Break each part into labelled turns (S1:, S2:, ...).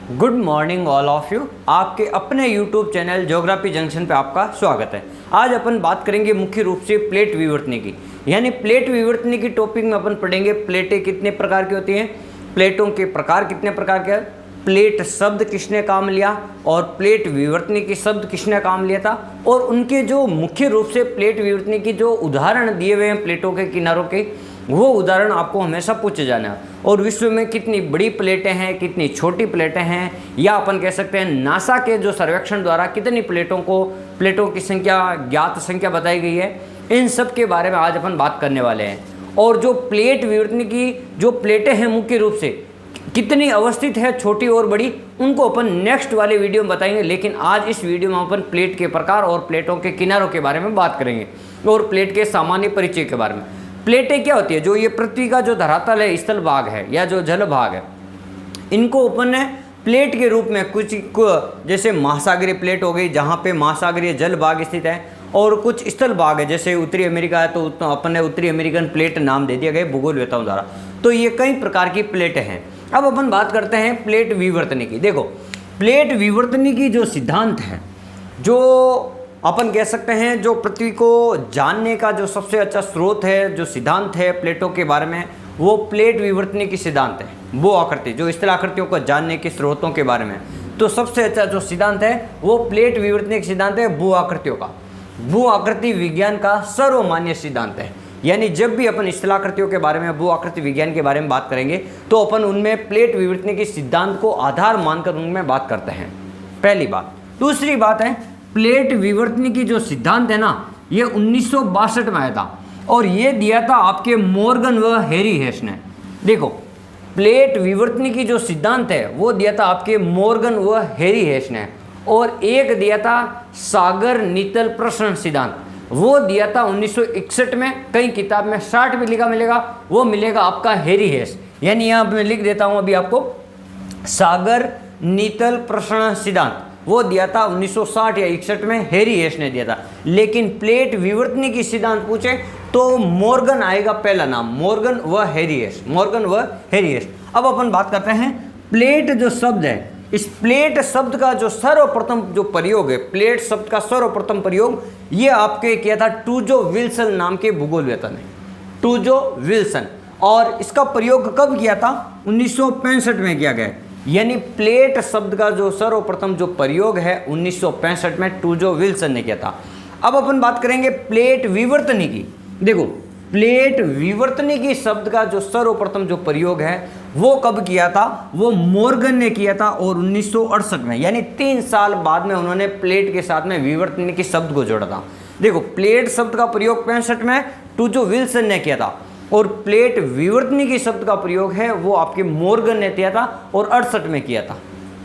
S1: Good morning all of you. आपके अपने YouTube channel geography junction पे आपका स्वागत है। आज अपन बात करेंगे मुख्य रूप से प्लेट विवर्तनी की, यानी प्लेट विवर्तनी की टॉपिक में अपन पढ़ेंगे प्लेटें कितने प्रकार की होती हैं, प्लेटों के प्रकार कितने प्रकार के, प्लेट शब्द किसने काम लिया और प्लेट विवर्तनी की शब्द किसने काम लिया था, और उनके जो मुख्य रूप से प्लेट विवर्तनी की जो उदाहरण दिए हुए हैं प्लेटों के किनारों के, वो उदाहरण आपको हमेशा पूछे जाना है। और विश्व में कितनी बड़ी प्लेटें हैं, कितनी छोटी प्लेटें हैं, या अपन कह सकते हैं नासा के जो सर्वेक्षण द्वारा कितनी प्लेटों की संख्या, ज्ञात संख्या बताई गई है, इन सब के बारे में आज अपन बात करने वाले हैं। और जो प्लेट विवर्तनी की जो प्लेटें हैं मुख्य रूप से कितनी अवस्थित है, छोटी और बड़ी, उनको अपन नेक्स्ट वाले वीडियो में बताएंगे। लेकिन आज इस वीडियो में अपन प्लेट के प्रकार और प्लेटों के किनारों के बारे में बात करेंगे और प्लेट के सामान्य परिचय के बारे में। प्लेटें क्या होती है? जो ये पृथ्वी का जो धरातल है, स्थल भाग है या जो जल भाग है, इनको अपन ने प्लेट के रूप में कुछ जैसे महासागरीय प्लेट हो गई जहाँ पे महासागरीय जल भाग स्थित है, और कुछ स्थल भाग है जैसे उत्तरी अमेरिका है तो अपन ने उत्तरी अमेरिकन प्लेट नाम दे दिया गया भूगोलवेत्ताओं द्वारा। तो ये कई प्रकार की प्लेटें हैं। अब अपन बात करते हैं प्लेट विवर्तनी की। देखो, प्लेट विवर्तनी की जो सिद्धांत है, जो अपन कह सकते हैं जो पृथ्वी को जानने का जो सबसे अच्छा स्रोत है, जो सिद्धांत है प्लेटों के बारे में, वो प्लेट विवर्तनी की सिद्धांत है। वो आकृति जो स्थल आकृतियों को जानने के स्रोतों के बारे में, तो सबसे अच्छा जो सिद्धांत है वो प्लेट विवर्तनी का सिद्धांत है भू आकृतियों का। भू आकृति विज्ञान का सर्वमान्य सिद्धांत है। यानी जब भी अपन स्थल आकृतियों के बारे में, भू आकृति विज्ञान के बारे में बात करेंगे तो अपन उनमें प्लेट विवर्तनी के सिद्धांत को आधार मानकर उनमें बात करते हैं, पहली बात। दूसरी बात है, प्लेट विवर्तनी की जो सिद्धांत है ना, ये 1962 में आया था और ये दिया था आपके मॉर्गन व हैरी हेस ने। देखो, प्लेट विवर्तनी की जो सिद्धांत है वो दिया था आपके मॉर्गन व हैरी हेस ने, और एक दिया था सागर नीतल प्रसरण सिद्धांत, वो दिया था 1961 में। कई किताब में 60 भी लिखा मिलेगा, वो मिलेगा आपका हैरी हेस। यानी यहाँ मैं लिख देता हूँ अभी आपको, सागर नीतल प्रसरण सिद्धांत वो दिया था 1960 या 61 में, हैरी हेस ने दिया था। लेकिन प्लेट विवर्तनी की सिद्धांत पूछे तो मॉर्गन आएगा पहला नाम, मॉर्गन व हैरी हेस, मॉर्गन व हैरी हेस। अब अपन बात करते हैं प्लेट जो शब्द है, इस प्लेट शब्द का जो सर्वप्रथम जो प्रयोग है, प्लेट शब्द का सर्वप्रथम प्रयोग ये आपके किया था टूजो विल्सन नाम के भूगोलवेत्ता ने, टूजो विल्सन। और इसका प्रयोग कब किया था? 1965 में किया गया। यानी प्लेट शब्द का जो सर्वप्रथम जो प्रयोग है 1965 में टूजो विल्सन ने किया था। अब अपन बात करेंगे प्लेट विवर्तनी की। देखो, प्लेट विवर्तनी की शब्द का जो सर्वप्रथम जो प्रयोग है वो कब किया था? वो मॉर्गन ने किया था, और 1968 में, यानी 3 साल बाद में उन्होंने प्लेट के साथ में विवर्तनी के शब्द को जोड़ा था। देखो, प्लेट शब्द का प्रयोग 65 में टूजो विल्सन ने किया था, और प्लेट विवर्तनी के शब्द का प्रयोग है वो आपके मॉर्गन ने किया था और 68 में किया था।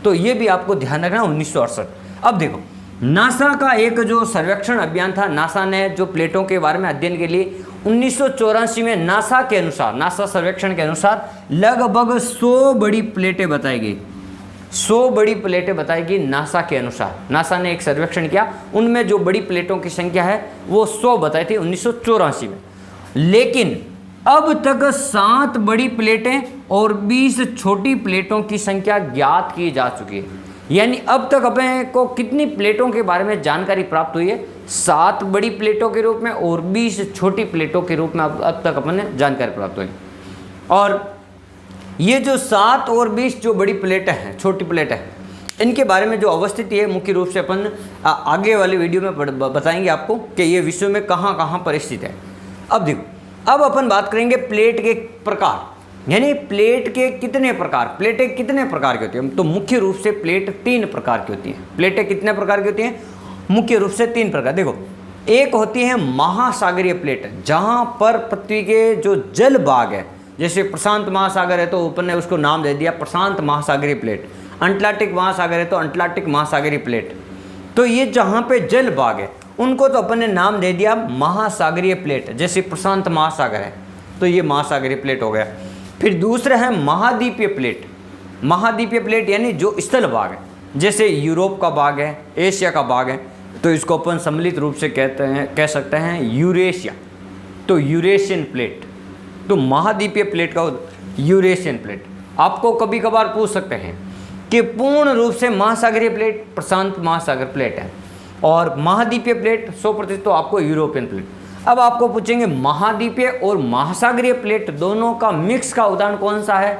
S1: तो ये भी आपको ध्यान रखना, 1968। अब देखो, नासा का एक जो सर्वेक्षण अभियान था, नासा ने जो प्लेटों के बारे में अध्ययन के लिए 1984 में नासा के अनुसार, नासा सर्वेक्षण के अनुसार लगभग 100 बड़ी प्लेटें बताई गई। 100 बड़ी प्लेटें बताई गई नासा के अनुसार। नासा ने एक सर्वेक्षण किया, उनमें जो बड़ी प्लेटों की संख्या है वो 100 बताई थी 1984 में। लेकिन अब तक 7 बड़ी प्लेटें और 20 छोटी प्लेटों की संख्या ज्ञात की जा चुकी है। यानी अब तक अपने को कितनी प्लेटों के बारे में जानकारी प्राप्त हुई है? 7 बड़ी प्लेटों के रूप में और 20 छोटी प्लेटों के रूप में अब तक अपने जानकारी प्राप्त हुई। और ये जो 7 और 20 जो बड़ी प्लेटें हैं, छोटी प्लेटें हैं, इनके बारे में जो अवस्थिति है मुख्य रूप से अपन आगे वाले वीडियो में बताएंगे आपको कि ये विश्व में कहाँ कहाँ पर स्थित है। अब देखो, अब अपन बात करेंगे प्लेट के प्रकार, यानी प्लेट के कितने प्रकार, प्लेटें कितने प्रकार की होती हैं। तो मुख्य रूप से प्लेट 3 प्रकार की होती हैं। प्लेटें कितने प्रकार की होती हैं? मुख्य रूप से 3 प्रकार। देखो, एक होती है महासागरीय प्लेट, जहां पर पृथ्वी के जो जल भाग है, जैसे प्रशांत महासागर है तो अपन ने उसको नाम दे दिया प्रशांत महासागरीय प्लेट, अटलांटिक महासागर है तो अटलांटिक महासागरीय प्लेट। तो ये जहाँ पे जल भाग है उनको तो अपन ने नाम दे दिया महासागरीय प्लेट। जैसे प्रशांत महासागर है तो ये महासागरीय प्लेट हो गया। फिर दूसरा है महाद्वीपीय प्लेट। महाद्वीपीय प्लेट यानी जो स्थल भाग है, जैसे यूरोप का भाग है, एशिया का भाग है, तो इसको अपन सम्मिलित रूप से कह सकते हैं यूरेशिया। तो यूरेशियन प्लेट, तो महाद्वीपीय प्लेट का यूरेशियन प्लेट। आपको कभी कभार पूछ सकते हैं कि पूर्ण रूप से महासागरीय प्लेट प्रशांत महासागर प्लेट है और महाद्वीपीय प्लेट 100% तो आपको यूरोपियन प्लेट। अब आपको पूछेंगे महाद्वीपीय और महासागरीय प्लेट दोनों का मिक्स का उदाहरण कौन सा है,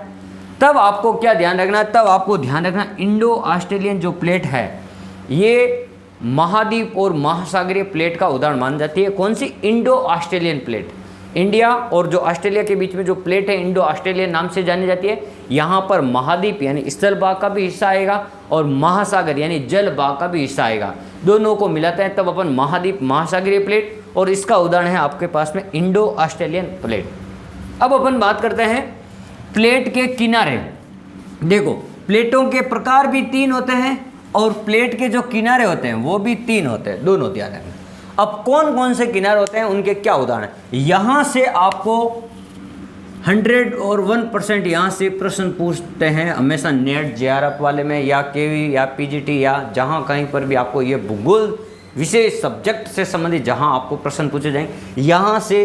S1: तब आपको क्या ध्यान रखना है, तब आपको ध्यान रखना इंडो ऑस्ट्रेलियन जो प्लेट है ये महाद्वीप और महासागरीय प्लेट का उदाहरण मानी जाती है। कौन सी? Indo Australian plate. इंडिया और जो ऑस्ट्रेलिया के बीच में जो प्लेट है इंडो ऑस्ट्रेलियन नाम से जानी जाती है। यहाँ पर महाद्वीप यानी स्थल भाग का भी हिस्सा आएगा और महासागर यानी जल भाग का भी हिस्सा आएगा, दोनों को मिलाते हैं तब अपन महाद्वीप महासागरीय प्लेट, और इसका उदाहरण है आपके पास में इंडो ऑस्ट्रेलियन प्लेट। अब अपन बात करते हैं प्लेट के किनारे। देखो प्लेटों के प्रकार भी 3 होते हैं और प्लेट के जो किनारे होते हैं वो भी 3 होते हैं, दोनों ध्यान रखना। अब कौन कौन से किनारे होते हैं, उनके क्या उदाहरण हैं, यहाँ से आपको 100 और 1% यहाँ से प्रश्न पूछते हैं हमेशा नेट JRF वाले में या केवी या PGT या जहाँ कहीं पर भी आपको ये भूगोल विशेष सब्जेक्ट से संबंधित जहाँ आपको प्रश्न पूछे जाएंगे, यहाँ से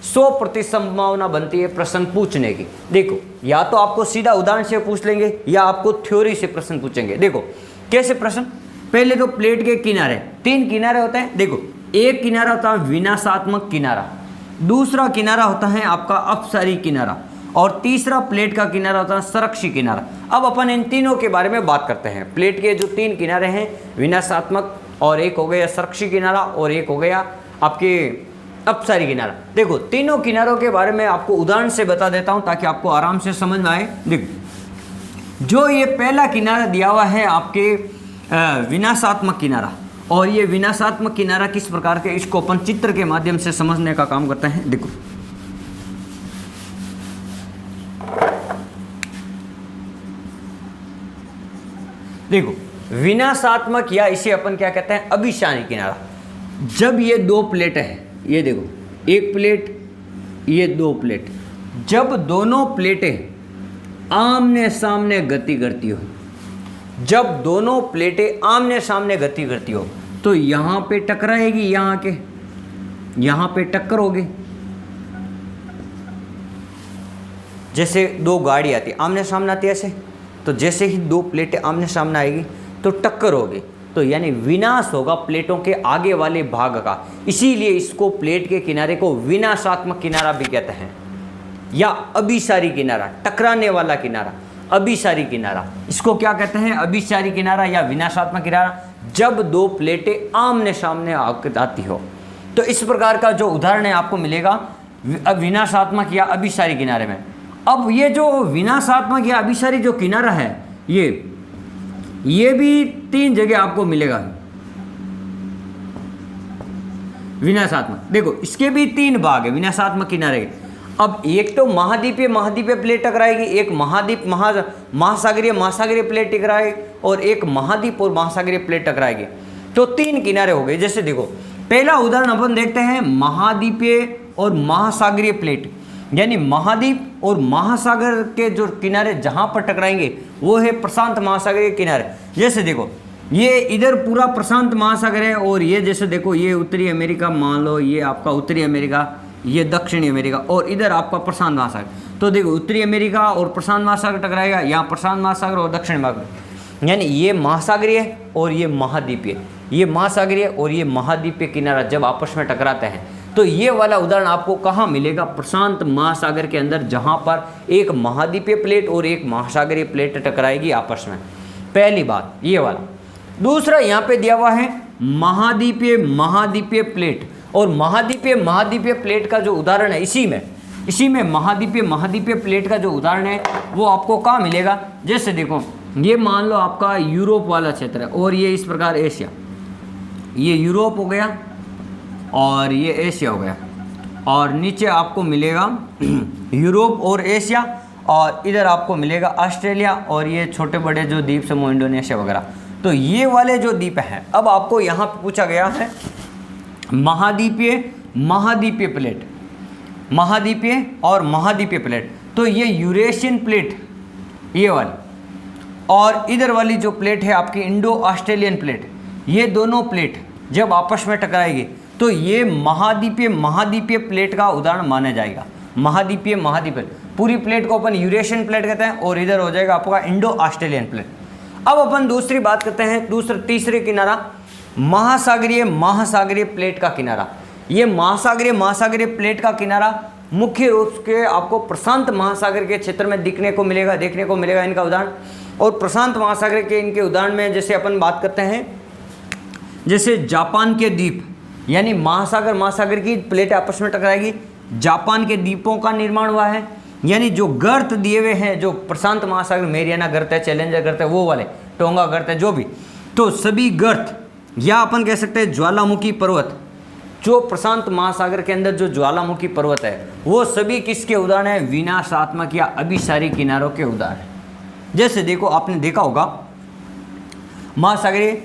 S1: 100% संभावना बनती है प्रश्न पूछने की। देखो या तो आपको सीधा उदाहरण से पूछ लेंगे या आपको थ्योरी से प्रश्न पूछेंगे। देखो कैसे प्रश्न, पहले तो प्लेट के किनारे 3 किनारे होते हैं। देखो एक किनारा होता है विनाशात्मक किनारा, दूसरा किनारा होता है आपका अपसारी किनारा और तीसरा प्लेट का किनारा होता है संरक्षी किनारा। अब अपन इन तीनों के बारे में बात करते हैं। प्लेट के जो 3 किनारे हैं विनाशात्मक, और एक हो गया संरक्षी किनारा और एक हो गया आपके अपसारी किनारा। देखो तीनों किनारों के बारे में आपको उदाहरण से बता देता हूं ताकि आपको आराम से समझ में आए। देखो जो ये पहला किनारा दिया हुआ है आपके विनाशात्मक किनारा, और ये विनाशात्मक किनारा किस प्रकार के, इसको अपन चित्र के माध्यम से समझने का काम करते हैं। देखो देखो विनाशात्मक या इसे अपन क्या कहते हैं अभिसारी किनारा। जब ये 2 प्लेट है, ये देखो एक प्लेट ये 2 प्लेट, जब दोनों प्लेटें आमने सामने गति करती हो, जब दोनों प्लेटें आमने सामने गति करती हो तो यहाँ पे टकराएगी, यहाँ पे टक्कर होगी। जैसे 2 गाड़ी आती है आमने सामने आती है ऐसे, तो जैसे ही 2 प्लेटें आमने सामने आएगी तो टक्कर होगी, तो यानी विनाश होगा प्लेटों के आगे वाले भाग का। इसीलिए इसको प्लेट के किनारे को विनाशात्मक किनारा भी कहते हैं या अभिसारी किनारा, टकराने वाला किनारा, अभिसारी किनारा। इसको क्या कहते हैं, अभिसारी किनारा या विनाशात्मक किनारा, जब 2 प्लेटें आमने सामने आती हो। तो इस प्रकार का जो उदाहरण है आपको मिलेगा विनाशात्मक या अभिसारी किनारे में। अब ये जो विनाशात्मक या अभिसारी जो किनारा है ये भी 3 जगह आपको मिलेगा विनाशात्मक। देखो इसके भी 3 भाग है विनाशात्मक किनारे के। अब एक तो महाद्वीपीय प्लेट टकराएगी, एक महासागरीय प्लेट टकराएगी और एक महाद्वीप और महासागरीय प्लेट टकराएगी, तो 3 किनारे हो गए। जैसे देखो पहला उदाहरण अपन देखते हैं महाद्वीपीय और महासागरीय प्लेट, यानी महाद्वीप और महासागर के जो किनारे जहां पर टकराएंगे वो है प्रशांत महासागरीय किनारे। जैसे देखो ये इधर पूरा प्रशांत महासागर है और ये जैसे देखो ये उत्तरी अमेरिका, मान लो ये आपका उत्तरी अमेरिका, ये दक्षिणी अमेरिका और इधर आपका प्रशांत महासागर। तो देखो उत्तरी अमेरिका और प्रशांत महासागर टकराएगा, यहाँ प्रशांत महासागर और दक्षिणी महासागर, यानी ये महासागरीय और ये महाद्वीपीय, ये महासागरीय और ये महाद्वीपीय किनारा जब आपस में टकराते हैं तो ये वाला उदाहरण आपको कहाँ मिलेगा, प्रशांत महासागर के अंदर, जहाँ पर एक महाद्वीपीय प्लेट और एक महासागरीय प्लेट टकराएगी आपस में। पहली बात ये वाला। दूसरा यहाँ पे दिया हुआ है महाद्वीपीय प्लेट, और महाद्वीपीय प्लेट का जो उदाहरण है इसी में महाद्वीपीय प्लेट का जो उदाहरण है वो आपको कहाँ मिलेगा। जैसे देखो ये मान लो आपका यूरोप वाला क्षेत्र है और ये इस प्रकार एशिया, ये यूरोप हो गया और ये एशिया हो गया, और नीचे आपको मिलेगा यूरोप और एशिया, और इधर आपको मिलेगा ऑस्ट्रेलिया और ये छोटे बड़े जो द्वीप समूह इंडोनेशिया वगैरह। तो ये वाले जो द्वीप हैं, अब आपको यहाँ पे पूछा गया है महाद्वीपीय प्लेट, महाद्वीपीय और महाद्वीपीय प्लेट, तो ये यूरेशियन प्लेट ये वाली, और इधर वाली जो प्लेट है आपकी इंडो ऑस्ट्रेलियन प्लेट, ये दोनों प्लेट जब आपस में टकराएगी तो ये महाद्वीपीय प्लेट का उदाहरण माना जाएगा। महाद्वीपीय पूरी प्लेट को अपन यूरेशियन प्लेट कहते हैं और इधर हो जाएगा आपका इंडो ऑस्ट्रेलियन प्लेट। अब अपन दूसरी बात करते हैं, तीसरे किनारा, महासागरीय प्लेट का किनारा। ये महासागरीय प्लेट का किनारा मुख्य रूप से आपको प्रशांत महासागर के क्षेत्र में देखने को मिलेगा इनका उदाहरण। और प्रशांत महासागर के इनके उदाहरण में जैसे अपन बात करते हैं, जैसे जापान के द्वीप, यानी महासागर की प्लेट आपस में टकराएगी, जापान के द्वीपों का निर्माण हुआ है, यानी जो गर्त दिए हुए हैं, जो प्रशांत महासागर, मेरियाना गर्त है, चैलेंजर गर्त है, वो वाले टोंगा गर्त है, जो भी, तो सभी गर्त, या अपन कह सकते हैं ज्वालामुखी पर्वत, जो प्रशांत महासागर के अंदर जो ज्वालामुखी पर्वत है, वो सभी किसके उदाहरण है? विनाशात्मक या अभिसारी किनारों के उदाहरण। जैसे देखो, आपने देखा होगा महासागरीय,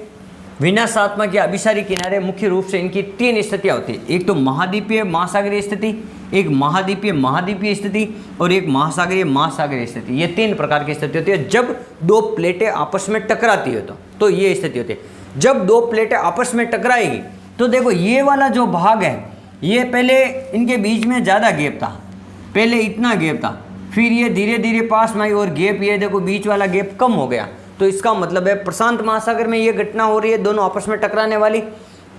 S1: विनाशात्मक या अभिसारी किनारे मुख्य रूप से इनकी 3 स्थितियाँ होती है। एक तो महाद्वीपीय महासागरीय स्थिति, एक महाद्वीपीय स्थिति और एक महासागरीय स्थिति। ये 3 प्रकार की स्थिति होती है जब 2 प्लेटें आपस में टकराती है। तो ये स्थिति होती है जब 2 प्लेटें आपस में टकराएगी। तो देखो, ये वाला जो भाग है, ये पहले इनके बीच में ज़्यादा गैप था, पहले इतना गैप था, फिर ये धीरे धीरे पास में आई और गैप, ये देखो बीच वाला गैप कम हो गया। तो इसका मतलब है प्रशांत महासागर में ये घटना हो रही है, दोनों आपस में टकराने वाली।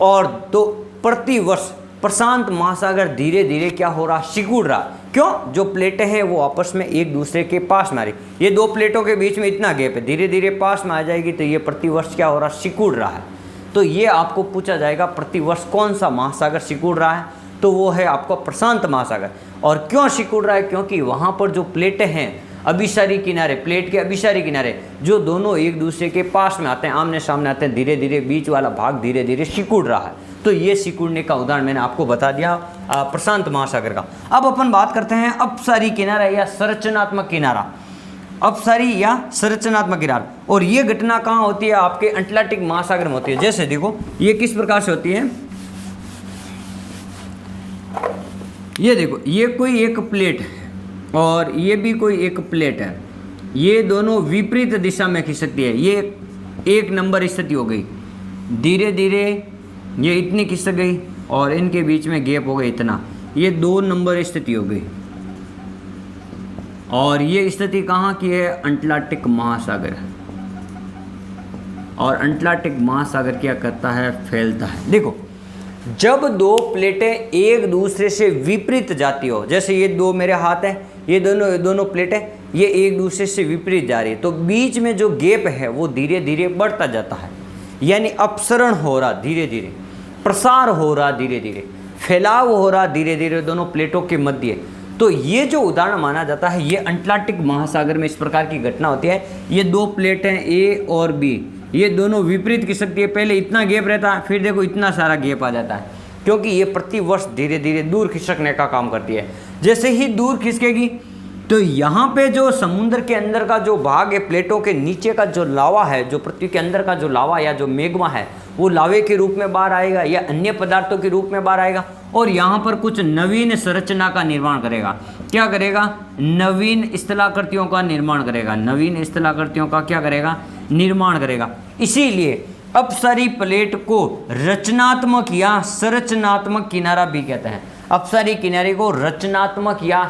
S1: और तो प्रतिवर्ष प्रशांत महासागर धीरे धीरे क्या हो रहा? सिकुड़ रहा। क्यों? जो प्लेटें हैं वो आपस में एक दूसरे के पास में आ रही। ये 2 प्लेटों के बीच में इतना गैप है, धीरे धीरे पास में आ जाएगी, तो ये प्रतिवर्ष क्या हो रहा? सिकुड़ रहा है। तो ये आपको पूछा जाएगा प्रतिवर्ष कौन सा महासागर सिकुड़ रहा है, तो वो है आपका प्रशांत महासागर। और क्यों सिकुड़ रहा है? क्योंकि वहाँ पर जो प्लेटें हैं, अभिसारी किनारे, प्लेट के अभिसारी किनारे, जो दोनों एक दूसरे के पास में आते हैं, आमने सामने आते हैं, धीरे धीरे बीच वाला भाग धीरे धीरे सिकुड़ रहा है। तो ये सिकुड़ने का उदाहरण मैंने आपको बता दिया प्रशांत महासागर का। अब अपन बात करते हैं अपसारी किनारा या संरचनात्मक किनारा, अपसारी या संरचनात्मक किनारा। और ये घटना कहाँ होती है? आपके अटलांटिक महासागर में होती है। जैसे देखो, ये किस प्रकार से होती है, ये देखो, ये कोई एक प्लेट है और ये भी कोई एक प्लेट है, ये दोनों विपरीत दिशा में खिसकती है। ये 1 नंबर स्थिति हो गई, धीरे धीरे ये इतनी खिसक गई और इनके बीच में गैप हो गया इतना, ये 2 नंबर स्थिति हो गई। और ये स्थिति कहाँ की है? अटलांटिक महासागर। और अटलांटिक महासागर क्या करता है? फैलता है। देखो, जब 2 प्लेटें एक दूसरे से विपरीत जाती हो, जैसे ये 2 मेरे हाथ हैं, ये दोनों प्लेटें ये एक दूसरे से विपरीत जा रही है, तो बीच में जो गैप है वो धीरे धीरे बढ़ता जाता है, यानी अपसरण हो रहा धीरे धीरे, प्रसार हो रहा धीरे धीरे, फैलाव हो रहा धीरे धीरे दोनों प्लेटों के मध्य। तो ये जो उदाहरण माना जाता है, ये अटलांटिक महासागर में इस प्रकार की घटना होती है। ये 2 प्लेटें ए और बी, ये दोनों विपरीत खिसकती है, पहले इतना गैप रहता है, फिर देखो इतना सारा गैप आ जाता है, क्योंकि ये प्रतिवर्ष धीरे धीरे दूर खिसकने का काम करती है। जैसे ही दूर खिसकेगी तो यहाँ पे जो समुद्र के अंदर का जो भाग है, प्लेटों के नीचे का जो लावा है, जो पृथ्वी के अंदर का जो लावा या जो मैग्मा है, वो लावे के रूप में बाहर आएगा या अन्य पदार्थों के रूप में बाहर आएगा और यहाँ पर कुछ नवीन संरचना का निर्माण करेगा। क्या करेगा? नवीन स्थलाकृतियों का निर्माण करेगा, नवीन स्थलाकृतियों का क्या करेगा? निर्माण करेगा। इसीलिए अपसारी प्लेट को रचनात्मक या संरचनात्मक किनारा भी कहते हैं। अपसारी किनारे को रचनात्मक या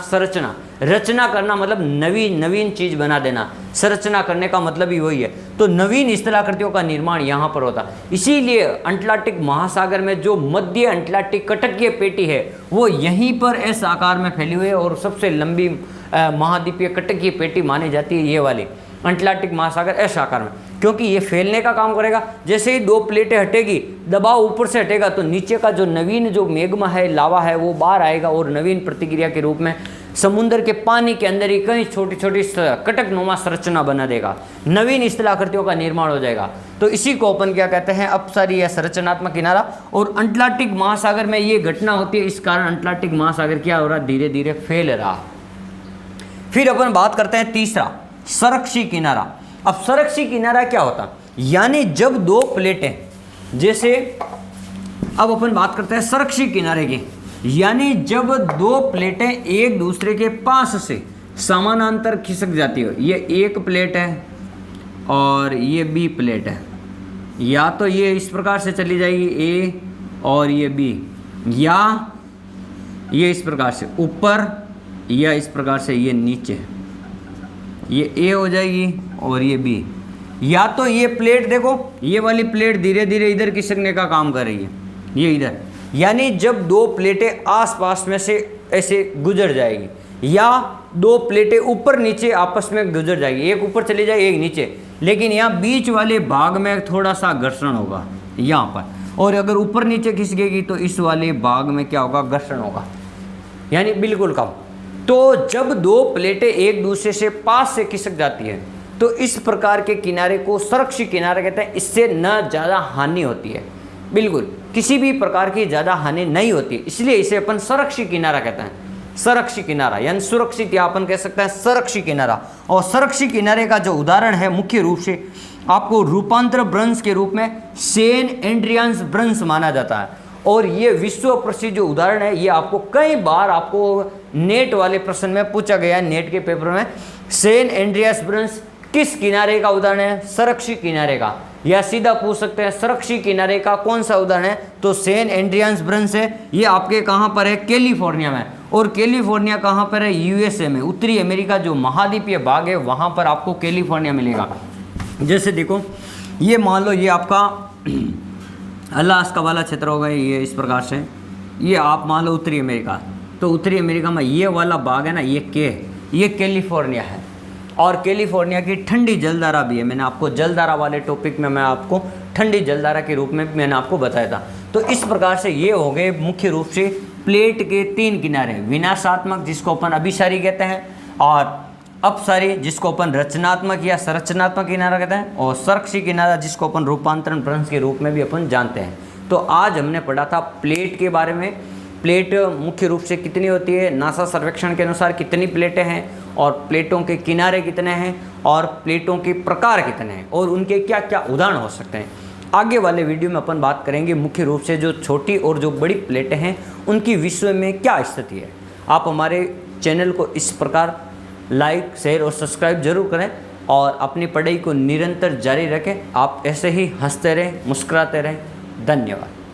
S1: रचना करना मतलब नवीन चीज बना देना, संरचना करने का मतलब ही वही है। तो नवीन स्थलाकृतियों का निर्माण यहाँ पर होता। इसीलिए अटलांटिक महासागर में जो मध्य अटलांटिक कटकीय पेटी है वो यहीं पर इस आकार में फैली हुई है और सबसे लंबी महाद्वीपीय कटकीय पेटी मानी जाती है ये वाली अटलांटिक महासागर ऐसा आकार में, क्योंकि ये फैलने का काम करेगा। जैसे ही 2 प्लेटें हटेगी, दबाव ऊपर से हटेगा, तो नीचे का जो नवीन जो मैग्मा है, लावा है, वो बाहर आएगा और नवीन प्रतिक्रिया के रूप में समुद्र के पानी के अंदर ही कई छोटी छोटी कटकनुमा संरचना बना देगा, नवीन स्थलाकृतियों का निर्माण हो जाएगा। तो इसी को अपन क्या कहते हैं? अपसारी या संरचनात्मक किनारा। और अटलांटिक महासागर में ये घटना होती है, इस कारण अटलांटिक महासागर क्या हो रहा है? धीरे धीरे फैल रहा। फिर अपन बात करते हैं तीसरा, संरक्षी किनारा। अब संरक्षी किनारा क्या होता? यानी जब 2 प्लेटें, जैसे अब अपन बात करते हैं संरक्षी किनारे की, यानी जब 2 प्लेटें एक दूसरे के पास से समानांतर खिसक जाती हो, ये एक प्लेट है और ये बी प्लेट है, या तो ये इस प्रकार से चली जाएगी ए और ये बी, या ये इस प्रकार से ऊपर या इस प्रकार से ये नीचे, ये ए हो जाएगी और ये बी, या तो ये प्लेट देखो, ये वाली प्लेट धीरे धीरे इधर खिसकने का काम कर रही है, ये इधर, यानी जब दो प्लेटें आसपास में से ऐसे गुजर जाएगी, या दो प्लेटें ऊपर नीचे आपस में गुजर जाएगी, एक ऊपर चली जाए एक नीचे, लेकिन यहाँ बीच वाले भाग में थोड़ा सा घर्षण होगा यहाँ पर, और अगर ऊपर नीचे खिसकेगी तो इस वाले भाग में क्या होगा, घर्षण होगा, यानी बिल्कुल कम। तो जब दो प्लेटें एक दूसरे से पास से खिसक जाती है तो इस प्रकार के किनारे को संरक्षित किनारा कहते हैं। इससे न ज़्यादा हानि होती है, बिल्कुल किसी भी प्रकार की ज़्यादा हानि नहीं होती है, इसलिए इसे अपन संरक्षित किनारा कहते हैं। संरक्षित किनारा यानी सुरक्षित, या अपन कह सकते हैं संरक्षित किनारा। और संरक्षित किनारे का जो उदाहरण है मुख्य रूप से आपको रूपांतर भ्रंश के रूप में सेंट एंड्रियास भ्रंश माना जाता है। और ये विश्व प्रसिद्ध जो उदाहरण है, ये आपको कई बार आपको नेट वाले प्रश्न में पूछा गया है, नेट के पेपर में। सेंट एंड्रियास भ्रंश किस किनारे का उदाहरण है, संरक्षित किनारे का। या सीधा पूछ सकते हैं संरक्षित किनारे का कौन सा उदाहरण है, तो सेंट एंड्रियास भ्रंश है। ये आपके कहाँ पर है, कैलिफोर्निया में। और कैलिफोर्निया कहाँ पर है, यूएसए में। उत्तरी अमेरिका जो महाद्वीपीय भाग है वहाँ पर आपको कैलिफोर्निया मिलेगा। जैसे देखो, ये मान लो ये आपका अलास्का वाला क्षेत्र होगा, ये इस प्रकार से, ये आप मान लो उत्तरी अमेरिका। तो उत्तरी अमेरिका में ये वाला भाग है ना, ये कैलिफोर्निया है। और कैलिफोर्निया की ठंडी जलधारा भी है। मैंने आपको जलधारा वाले टॉपिक में मैं आपको ठंडी जलधारा के रूप में मैंने आपको बताया था। तो इस प्रकार से ये हो गए मुख्य रूप से प्लेट के तीन किनारे, विनाशात्मक जिसको अपन अभिसारी कहते हैं, और अपसारी जिसको अपन रचनात्मक या संरचनात्मक किनारा कहते हैं, और संरक्षित किनारा जिसको अपन रूपांतरण भ्रंश के रूप में भी अपन जानते हैं। तो आज हमने पढ़ा था प्लेट के बारे में। प्लेट मुख्य रूप से कितनी होती है, नासा सर्वेक्षण के अनुसार कितनी प्लेटें हैं, और प्लेटों के किनारे कितने हैं, और प्लेटों के प्रकार कितने हैं, और उनके क्या क्या उदाहरण हो सकते हैं। आगे वाले वीडियो में अपन बात करेंगे मुख्य रूप से जो छोटी और जो बड़ी प्लेटें हैं उनकी विश्व में क्या स्थिति है। आप हमारे चैनल को इस प्रकार लाइक, शेयर और सब्सक्राइब जरूर करें, और अपनी पढ़ाई को निरंतर जारी रखें। आप ऐसे ही हंसते रहें, मुस्कुराते रहें। धन्यवाद।